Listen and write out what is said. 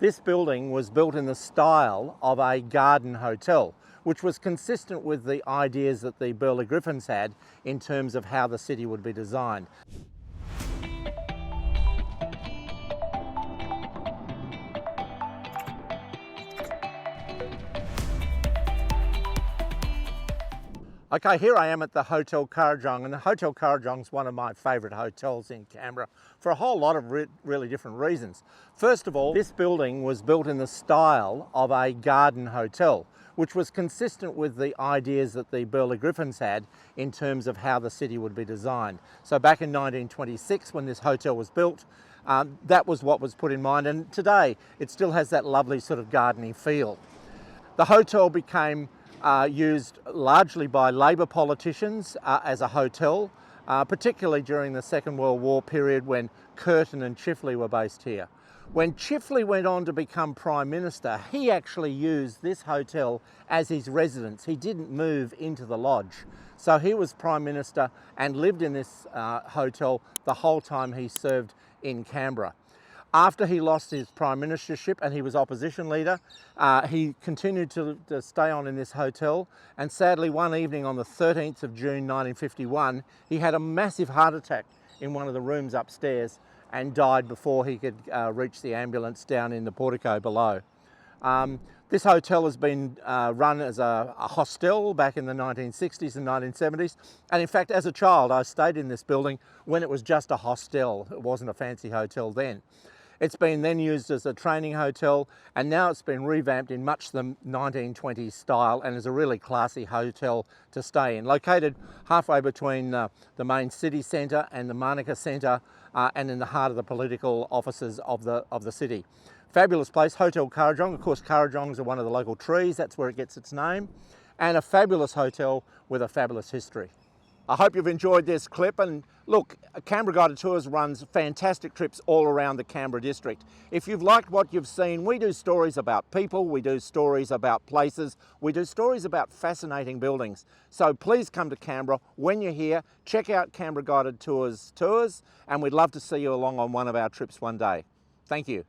This building was built in the style of a garden hotel, which was consistent with the ideas that the Burley-Griffins had in terms of how the city would be designed. Okay, here I am at the Hotel Kurrajong, and the Hotel Kurrajong is one of my favourite hotels in Canberra for a whole lot of really different reasons. First of all, this building was built in the style of a garden hotel, which was consistent with the ideas that the Burley-Griffins had in terms of how the city would be designed. So back in 1926, when this hotel was built, that was what was put in mind, and today it still has that lovely sort of gardeny feel. The hotel became used largely by Labor politicians as a hotel, particularly during the Second World War period when Curtin and Chifley were based here. When Chifley went on to become Prime Minister, he actually used this hotel as his residence. He didn't move into the lodge. So he was Prime Minister and lived in this hotel the whole time he served in Canberra. After he lost his prime ministership and he was opposition leader, he continued to stay on in this hotel, and sadly one evening on the 13th of June 1951 he had a massive heart attack in one of the rooms upstairs and died before he could reach the ambulance down in the portico below. This hotel has been run as a hostel back in the 1960s and 1970s, and in fact as a child I stayed in this building when it was just a hostel. It wasn't a fancy hotel then. It's been then used as a training hotel, and now it's been revamped in much the 1920s style and is a really classy hotel to stay in. Located halfway between the main city centre and the Manuka Centre, and in the heart of the political offices of the city. Fabulous place, Hotel Kurrajong. Of course, Kurrajongs are one of the local trees, that's where it gets its name, and a fabulous hotel with a fabulous history. I hope you've enjoyed this clip, and look, Canberra Guided Tours runs fantastic trips all around the Canberra district. If you've liked what you've seen, we do stories about people, we do stories about places, we do stories about fascinating buildings. So please come to Canberra. When you're here, check out Canberra Guided Tours, and we'd love to see you along on one of our trips one day. Thank you.